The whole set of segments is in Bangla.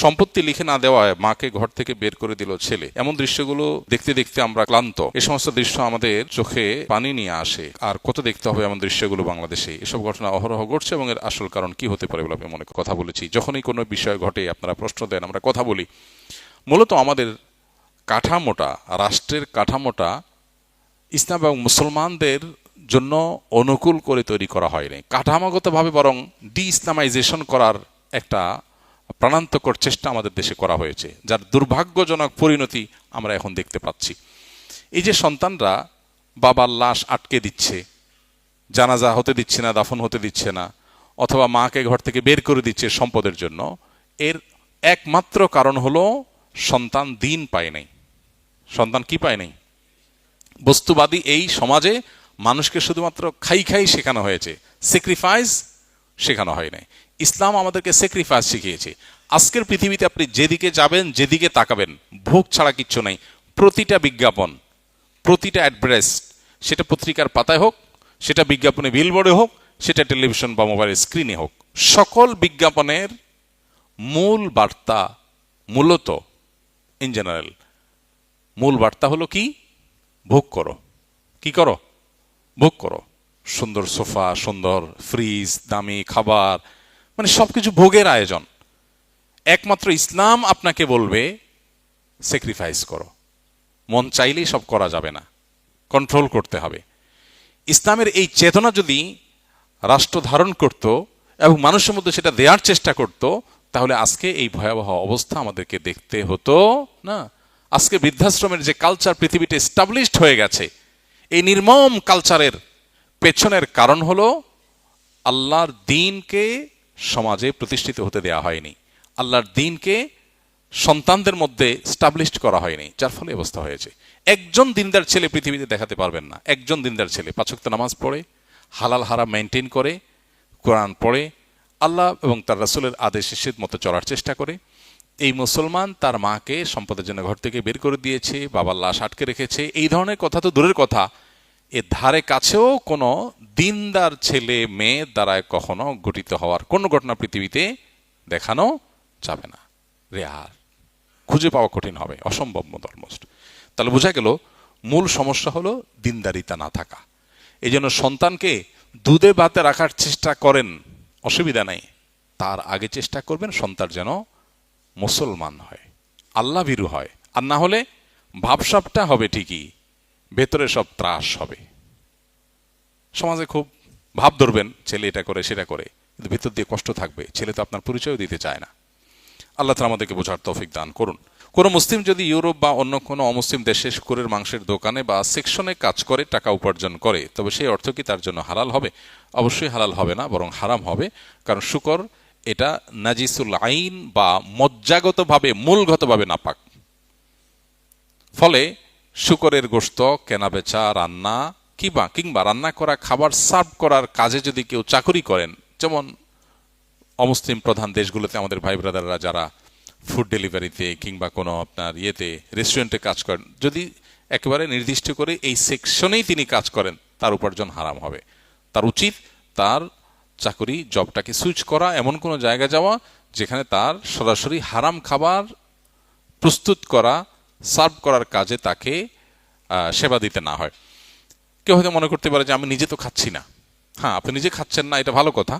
সম্পত্তি লিখে না দেওয়ায় মাকে ঘর থেকে বের করে দিল ছেলে। এমন দৃশ্যগুলো দেখতে দেখতে আমরা ক্লান্ত। এই সমস্ত দৃশ্য আমাদের চোখে পানি নিয়ে আসে। আর কত দেখতে হবে এমন দৃশ্যগুলো বাংলাদেশে। এসব ঘটনা অহরহ ঘটছে এবং এর আসল কারণ কি হতে পারে বলে আমি মনে কথা বলেছি। যখনই কোনো বিষয় ঘটে আপনারা প্রশ্ন দেন, আমরা কথা বলি। মূলত আমাদের কাঠামোটা, রাষ্ট্রের কাঠামোটা ইসলাম এবং মুসলমানদের জন্য অনুকূল করে তৈরি করা হয়নি। কাঠামোগতভাবে বরং ডি ইসলামাইজেশন করার একটা প্রাণান্তকর চেষ্টা আমাদের দেশে করা হয়েছে, যার দুর্ভাগ্যজনক পরিণতি আমরা এখন দেখতে পাচ্ছি। এই যে সন্তানরা বাবার লাশ আটকে দিচ্ছে, জানাজা হতে দিচ্ছে না, দাফন হতে দিচ্ছে না, অথবা মাকে ঘর থেকে বের করে দিচ্ছে সম্পদের জন্য, এর একমাত্র কারণ হলো সন্তান দিন পায় নাই। সন্তান কি পায় নাই? বস্তুবাদী এই সমাজে মানুষকে শুধুমাত্র খাই খাই শেখানো হয়েছে, স্যাক্রিফাইস শেখানো হয় নাই। ইসলাম আমাদেরকে স্যাক্রিফাইস শিখিয়েছে। আজকের পৃথিবীতে আপনি যেদিকে যাবেন, যেদিকে তাকাবেন, ভোগ ছাড়া কিচ্ছু নেই। প্রতিটা বিজ্ঞাপন, প্রতিটা অ্যাডভার্টাইজ, সেটা পত্রিকার পাতায় হোক, সেটা বিজ্ঞাপনে বিলবোর্ডে হোক, সেটা টেলিভিশন বা মোবাইলের স্ক্রিনে হোক, সকল বিজ্ঞাপনের মূল বার্তা, মূলত ইন জেনারেল মূল বার্তা হলো কি? ভোগ করো। কি করো? ভোগ করো। সুন্দর সোফা, সুন্দর ফ্রিজ, দামি খাবার, মানে সবকিছু ভোগের আয়োজন। একমাত্র ইসলাম আপনাকে বলবে স্যাক্রিফাইস করো। মন চাইলেই সব করা যাবে না, কন্ট্রোল করতে হবে। ইসলামের এই চেতনা যদি রাষ্ট্র ধারণ করত এবং মানুষের মধ্যে সেটা দেওয়ার চেষ্টা করত, তাহলে আজকে এই ভয়াবহ অবস্থা আমাদেরকে দেখতে হতো না। আজকে বৃদ্ধাশ্রমের যে কালচার পৃথিবীতে এস্টাবলিশড হয়ে গেছে, এই নির্মম কালচারের পেছনের কারণ হলো আল্লাহর দ্বীনকে সমাজে প্রতিষ্ঠিত হতে দেওয়া হয়নি, আল্লাহর দ্বীনকে সন্তানদের মধ্যে স্টাবলিশড করা হয়নি, যার ফলে অবস্থা হয়েছে। একজন দিনদার ছেলে পৃথিবীতে দেখাতে পারবেন না, একজন দিনদার ছেলে 5 ওয়াক্ত নামাজ পড়ে, হালাল হারাম মেনটেন করে, কোরআন পড়ে, আল্লাহ এবং তার রাসূলের আদেশ নিষেধ মতো চলার চেষ্টা করে। এই মুসলমান তার মাকে সম্পদের জন্য ঘর থেকে বের করে দিয়েছে, বাবার লাশ আটকে রেখেছে, এই ধরনের কথা তো দূরের কথা, এর ধারে কাছেও কোনো দিনদার ছেলে মেয়ে দ্বারা কখনো গঠিত হওয়ার কোনো ঘটনা পৃথিবীতে দেখানো যাবে না। রেয়ার, খুঁজে পাওয়া কঠিন হবে, অসম্ভব মতো অলমোস্ট। তাহলে বোঝা গেল মূল সমস্যা হলো দিনদারিতা না থাকা। এই জন্য সন্তানকে দুধে ভাতে রাখার চেষ্টা করেন, অসুবিধা নাই, তার আগে চেষ্টা করবেন সন্তান যেন মুসলমান হয়, আল্লাহ ভীরু হয়। আর না হলে ভাবসাবটা হবে ঠিকই, ভেতরে সব ত্রাস হবে। সমাজে খুব ভাব ধরবেন ছেলে এটা করে সেটা করে, কিন্তু ভিতর দিয়ে কষ্ট থাকবে। ছেলে তো আপনার পরিচয় দিতে চায় না। আল্লাহ তাআলা আমাদেরকে বোঝার তৌফিক দান করুন। কোনো মুসলিম যদি ইউরোপ বা অন্য কোনো অমুসলিম দেশে শুকরের মাংসের দোকানে বা সেকশনে কাজ করে টাকা উপার্জন করে, তবে সেই অর্থ কি তার জন্য হালাল হবে? অবশ্যই হালাল হবে না, বরং হারাম হবে। কারণ শুকর এটা নাজিসুল আইন বা মজ্জাগতভাবে, মূলগতভাবে নাপাক। ফলে শুকরের গোশত কেনাবেচা, রান্না কিংবা রান্না করা খাবার সার্ভ করার কাজে যদি কেউ চাকরি করেন, যেমন অমুসলিম প্রধান দেশগুলোতে আমাদের ভাই ব্রাদাররা যারা ফুড ডেলিভারিতে কিংবা কোনো আপনার রেস্টুরেন্টে কাজ করেন, যদি একেবারে নির্দিষ্ট করে এই সেকশনেই তিনি কাজ করেন, তার উপার্জন হারাম হবে। তার উচিত তার চাকরি জবটাকে সুইচ করা, এমন কোনো জায়গায় যাওয়া যেখানে তার সরাসরি হারাম খাবার প্রস্তুত করা, সার্ভ করার কাজে তাকে সেবা দিতে না হয়। কেউ হয়তো মনে করতে পারে যে আমি নিজে তো খাচ্ছি না। হ্যাঁ, আপনি নিজে খাচ্ছেন না, এটা ভালো কথা,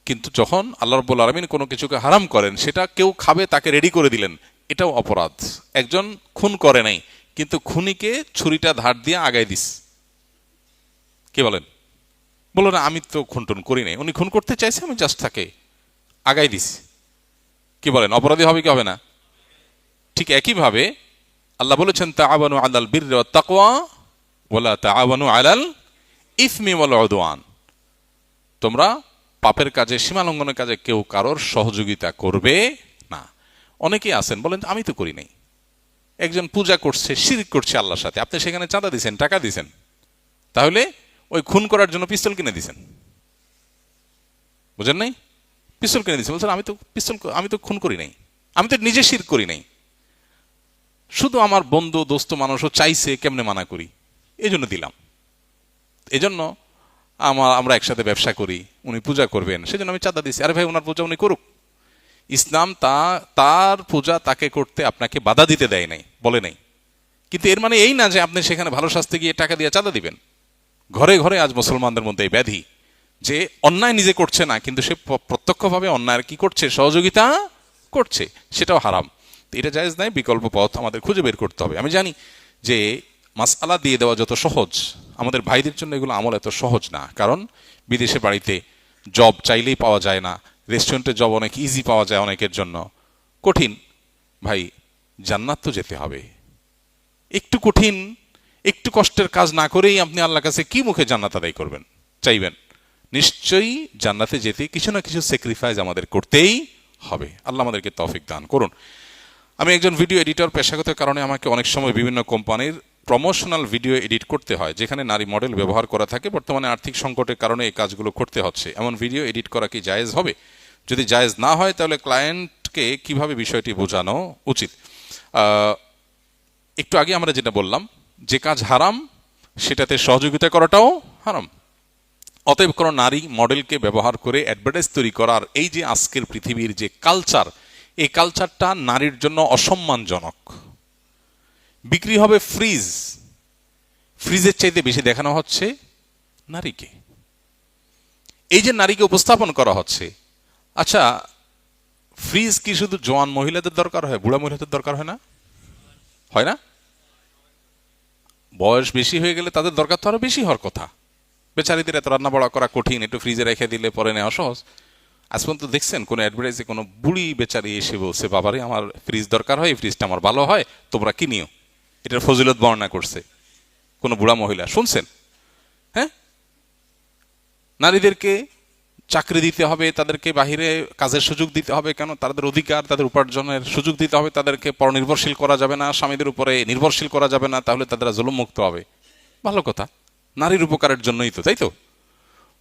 কিন্তু যখন আল্লাহ রাব্বুল আলামিন কোনো কিছুকে হারাম করেন, সেটা কেউ খাবে তাকে রেডি করে দিলেন, এটাও অপরাধ। একজন খুন করে নাই, কিন্তু খুনিকে ছুরিটা ধার দিয়ে আগায় দিস। কি বলেন? বলো না আমি তো খুন টুন করি নাই, উনি খুন করতে চাইছে, আমি জাস্ট তাকে আগায় দিস। কি বলেন? অপরাধী হবে কি হবে না? ঠিক একইভাবে আল্লাহ বলেছেন তাআওয়ানু আলাল বিররি ওয়াত তাকওয়া ওয়ালা তাআওয়ানু আলাল ইসমি ওয়াল উদওয়ান। তোমরা পাপের কাজে, সীমালঙ্ঘনের কাজে কেউ কারোর সহযোগিতা করবে না। অনেকেই আছেন বলেন আমি তো করি নাই। একজন পূজা করছে, শিরক করছে আল্লাহর সাথে, আপনি সেখানে চাঁদা দিছেন, টাকা দিছেন, তাহলে ওই খুন করার জন্য পিস্তল কিনে দিছেন। বুঝেন নাই? পিস্তল কিনে দিছেন, বলছেন আমি তো খুন করি নাই, আমি তো নিজে শিরক করি নাই, শুধু আমার বন্ধু দোস্ত মানুষও চাইছে, কেমনে মানা করি, এই জন্য দিলাম। এজন্য আমরা একসাথে ব্যবসা করি, উনি পূজা করবেন, সেজন্য আমি চাঁদা দিচ্ছি। আরে ভাই, ওনার পূজা উনি করুক, ইসলাম তার পূজা তাকে করতে আপনাকে বাধা দিতে দেয় নাই, বলে নাই। কিন্তু এর মানে এই না যে আপনি সেখানে ভালো শাস্তি গিয়ে টাকা দিয়ে চাঁদা দিবেন। ঘরে ঘরে আজ মুসলমানদের মধ্যে এই ব্যাধি যে অন্যায় নিজে করছে না, কিন্তু সে প্রত্যক্ষভাবে অন্যায়ের কি করছে, সহযোগিতা করছে, সেটাও হারাম। এটা জায়েজ নাই, বিকল্প পথ আমাদের খুঁজে বের করতে হবে। আমি জানি যে মাসআলা দিয়ে দেওয়া যত সহজ, আমাদের ভাইদের জন্য এগুলো আমল এত সহজ না। কারণ বিদেশে বাড়িতে জব চাইলেই পাওয়া যায় না, রেস্টুরেন্টে জব অনেক ইজি পাওয়া যায় অনেকের জন্য, কঠিন। ভাই জান্নাত তো যেতে হবে, একটু কঠিন একটু কষ্টের কাজ না করেই আপনি আল্লাহর কাছে কি মুখে জান্নাত আদায় করবেন, চাইবেন? নিশ্চয়ই জান্নাতে যেতে কিছু না কিছু স্যাক্রিফাইস আমাদের করতেই হবে। আল্লাহ আমাদেরকে তৌফিক দান করুন। আমি একজন ভিডিও এডিটর, পেশাগত কারণে আমাকে অনেক সময় বিভিন্ন কোম্পানির প্রমোশনাল ভিডিও এডিট করতে হয় যেখানে নারী মডেল ব্যবহার করা থাকে। বর্তমানে আর্থিক সংকটের কারণে এই কাজগুলো করতে হচ্ছে। এমন ভিডিও এডিট করা কি জায়েজ হবে? যদি জায়েজ না হয় তাহলে ক্লায়েন্টকে কিভাবে বিষয়টি বোঝানো উচিত? একটু আগে আমরা যেটা বললাম, যে কাজ হারাম সেটাতে সহযোগিতা করাটাও হারাম। অতএব কোনো নারী মডেলকে ব্যবহার করে অ্যাডভার্টাইজ তৈরি করার এই যে আজকের পৃথিবীর যে কালচার, এই কালচারটা নারীর জন্য অসম্মানজনক। বিক্রি হবে ফ্রিজের চাইতে বেশি দেখানো হচ্ছে নারীকে। এই যে নারীকে উপস্থাপন করা হচ্ছে, আচ্ছা ফ্রিজ কি শুধু জোয়ান মহিলাদের দরকার হয়, বুড়া মহিলাদের দরকার হয় না? হয় না? বয়স বেশি হয়ে গেলে তাদের দরকার তো আরো বেশি হওয়ার কথা। বেচারিদের এত রান্না বড়া করা কঠিন, একটু ফ্রিজে রেখে দিলে পরে নেওয়া সহজ। আজ পর্যন্ত দেখছেন কোন অ্যাডভার্টাইজে কোনো বুড়ি বেচারি এসে বলছে, বাবারে আমার ফ্রিজ দরকার হয়, এই ফ্রিজটা আমার ভালো হয়, তোমরা কিনিও? এটার ফজিলত বর্ণনা করছে কোন বুড়া মহিলা শুনছেন? হ্যাঁ, নারীদেরকে চাকরি দিতে হবে, তাদেরকে বাহিরে কাজের সুযোগ দিতে হবে। কেন? তাদের অধিকার, তাদের উপার্জনের সুযোগ দিতে হবে। তাদেরকে পরনির্ভরশীল করা যাবে না, স্বামীদের উপরে নির্ভরশীল করা যাবে না, তাহলে তারা জুলুম মুক্ত হবে। ভালো কথা, নারীর উপকারের জন্যই তো, তাই তো?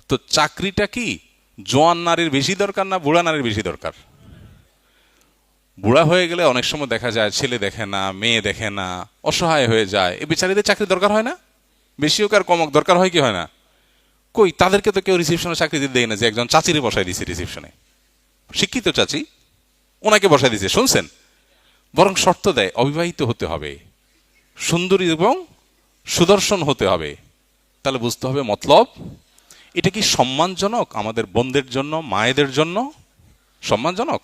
তো চাকরিটা কি জোয়ান নারীর বেশি দরকার না বুড়া নারীর বেশি দরকার? বুড়া হয়ে গেলে অনেক সময় দেখা যায় ছেলে দেখে না, মেয়ে দেখে না, অসহায় হয়ে যায়। এই বেচারীদের চাকরি দরকার হয় না? বেশি হোক আর কম হোক, দরকার হয় কি হয় না? কই, তাদেরকে তো কেউ রিসেপশনে চাকরি দিতে দেয় না। যে একজন চাচিরে বসাই দিছে রিসেপশনে, শিক্ষিত চাচি, ওনাকে বসাই দিছে, শুনছেন? বরং শর্ত দেয় অবিবাহিত হতে হবে, সুন্দরী এবং সুদর্শন হতে হবে। তাহলে বুঝতে হবে মতলব। এটা কি সম্মানজনক আমাদের বোনদের জন্য, মায়েদের জন্য? সম্মানজনক?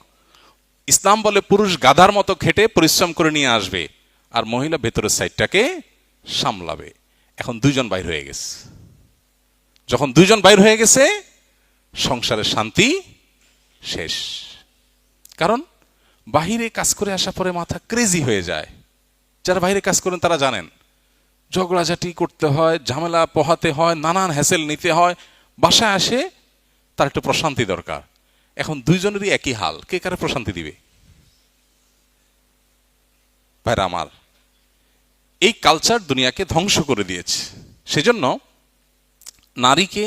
ইসলাম বলে পুরুষ গাধার মতো খেটে পরিশ্রম করে নিয়ে আসবে, আর মহিলা ভেতরের সাইডটাকে সামলাবে। এখন দুইজন বাইর হয়ে গেছে। যখন দুইজন বাইর হয়ে গেছে, সংসারের শান্তি শেষ। কারণ বাহিরে কাজ করে আসা পরে মাথা ক্রেজি হয়ে যায়। যারা বাইরে কাজ করেন তারা জানেন, ঝগড়াঝাটি করতে হয়, ঝামেলা পোহাতে হয়, নানান হ্যাসেল নিতে হয়। বাসায় আসে তার একটু প্রশান্তি দরকার। এখন দুইজনেরই একই হাল, কে কারে প্রশান্তি দিবে? ভাইরা আমার, এই কালচার দুনিয়াকে ধ্বংস করে দিয়েছে। সেজন্য নারীকে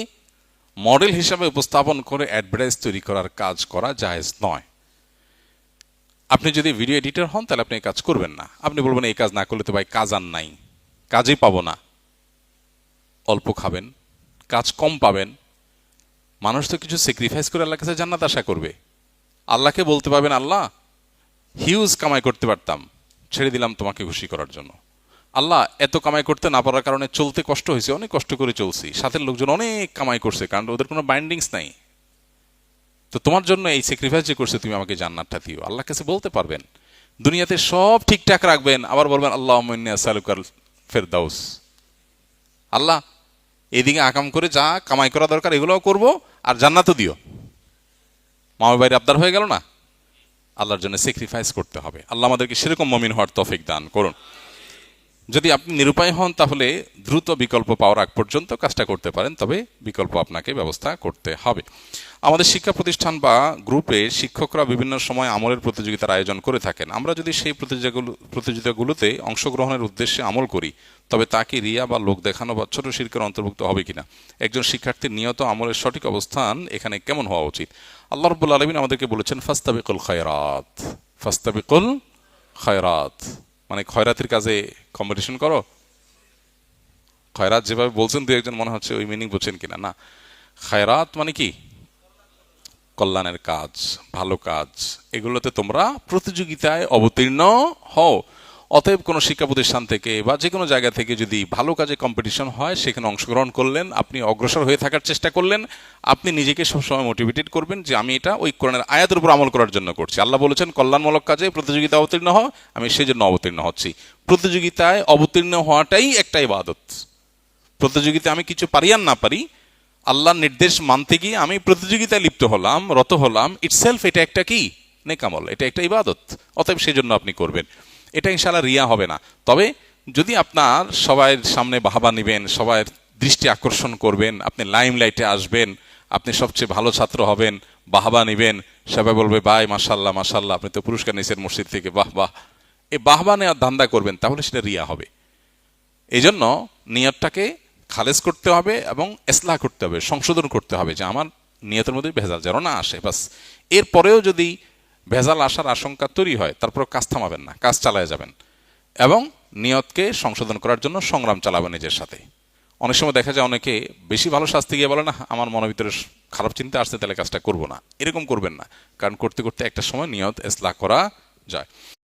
মডেল হিসাবে উপস্থাপন করে অ্যাডভার্টাইজ তৈরি করার কাজ করা জায়েজ নয়। আপনি যদি ভিডিও এডিটর হন তাহলে আপনি এই কাজ করবেন না। আপনি বলবেন এই কাজ না করলে তো ভাই কাজ আর নাই, কাজই পাবো না, অল্প খাবেন, কাজ কম পাবেন। মানুষ তো কিছু স্যাক্রিফাইস করে আল্লাহর কাছে জান্নাত আশা করবে। আল্লাহকে বলতে পারবেন, আল্লাহ হিউজ কামাই করতে পারতাম, ছেড়ে দিলাম তোমাকে খুশি করার জন্য। আল্লাহ এত কামাই করতে না পারার কারণে চলতে কষ্ট হয়েছে, অনেক কষ্ট করে চলছি, সাথের লোকজন অনেক কামাই করছে, কারণ ওদের কোনো বাইন্ডিংস নাই, তো তোমার জন্য এই স্যাক্রিফাইস যে করছে তুমি আমাকে জান্নাতটা দিও। আল্লাহর কাছে বলতে পারবেন। দুনিয়াতে সব ঠিকঠাক রাখবেন, আবার বলবেন আল্লাহুম্মা ইন্নী আসআলুকাল ফিরদাউস। আল্লাহ এদিকে আকাম করে যা কামাই করা দরকার এগুলোও করব, আর জান্নাতও দিও। মামার বাইরে আবদার হয়ে গেল না? আল্লাহর জন্য স্যাক্রিফাইস করতে হবে। আল্লাহ আমাদেরকে সেরকম মুমিন হওয়ার তৌফিক দান করুন। যদি আপনি নিরুপায় হন তাহলে দ্রুত বিকল্প পাওয়ার আগ পর্যন্ত কাজটা করতে পারেন, তবে বিকল্প আপনাকে ব্যবস্থা করতে হবে। আমাদের শিক্ষা প্রতিষ্ঠান বা গ্রুপে শিক্ষকরা বিভিন্ন সময় আমলের প্রতিযোগিতার আয়োজন করে থাকেন। আমরা যদি সেই প্রতিযোগিতাগুলোতে অংশগ্রহণের উদ্দেশ্যে আমল করি, তবে তা কি রিয়া বা লোক দেখানো বা ছোট শিরকের অন্তর্ভুক্ত হবে কিনা? একজন শিক্ষার্থীর নিয়ত আমলের সঠিক অবস্থান এখানে কেমন হওয়া উচিত? আল্লাহ রাব্বুল আলামিন আমাদেরকে বলেছেন ফাস্তাবিকুল খায়রাত, ফাস্তাবিকুল খায়রাত, মানে খয়রাতের কাজে কম্পিটিশন করো। খয়রাত যেভাবে বলছেন দু একজন মনে হচ্ছে ওই মিনিং বুঝছেন কিনা। না, খায়রাত মানে কি? কল্যাণের কাজ, ভালো কাজ, এগুলোতে তোমরা প্রতিযোগিতায় অবতীর্ণ হও। অতএব কোনো শিক্ষা প্রতিষ্ঠান থেকে বা যে কোনো জায়গা থেকে যদি ভালো কাজে কম্পিটিশন হয়, সেখানে অংশগ্রহণ করলেন, আপনি অগ্রসর হয়ে থাকার চেষ্টা করলেন, আপনি নিজেকে সবসময় মোটিভেটেড করবেন যে আমি এটা ওই কোরআনের আয়াতের উপর আমল করার জন্য করছি। আল্লাহ বলেছেন কল্যাণমূলক কাজে প্রতিযোগিতা অবতীর্ণ হও, আমি সেই জন্য অবতীর্ণ হচ্ছি। প্রতিযোগিতায় অবতীর্ণ হওয়াটাই একটা ইবাদত। প্রতিযোগিতায় আমি কিছু পারি আর না পারি, আল্লাহর নির্দেশ মানতে গিয়ে আমি প্রতিযোগিতায় লিপ্ত হলাম, রত হলাম, ইটসেলফ এটা একটা কি নেকামল, এটা একটা ইবাদত। অতএব সেই জন্য আপনি করবেন। এটা ইনশাআল্লাহ রিয়া হবে না। তবে যদি আপনার সবার সামনে বাহবা নেবেন, সবার দৃষ্টি আকর্ষণ করবেন, আপনি লাইমলাইটে আসবেন, আপনি সবচেয়ে ভালো ছাত্র হবেন, বাহবা নেবেন, সবাই বলবে ভাই মাশাল্লাহ মাশাল্লাহ, আপনি তো পুরস্কার নিয়েছেন মসজিদ থেকে, বাহ বাহ, এই বাহবা নেওয়ার ধান্দা করবেন, তাহলে সেটা রিয়া হবে। এই জন্য নিয়তটাকে খালেজ করতে হবে এবং ইসলাহ করতে হবে, সংশোধন করতে হবে, যে আমার নিয়তের মধ্যে ভেজাল যেন না আসে। বাস, এরপরেও যদি ভেজাল আসার আশঙ্কা তৈরি হয়, তারপর কাজ থামাবেন না, কাজ চালায় যাবেন এবং নিয়তকে সংশোধন করার জন্য সংগ্রাম চালাবেন নিজের সাথে। অনেক সময় দেখা যায় অনেকে বেশি ভালো শাস্তি গিয়ে বলে না, আমার মনের ভিতরে খারাপ চিন্তা আসছে, তাহলে কাজটা করবো না। এরকম করবেন না, কারণ করতে করতে একটা সময় নিয়ত ইসলাহ করা যায়।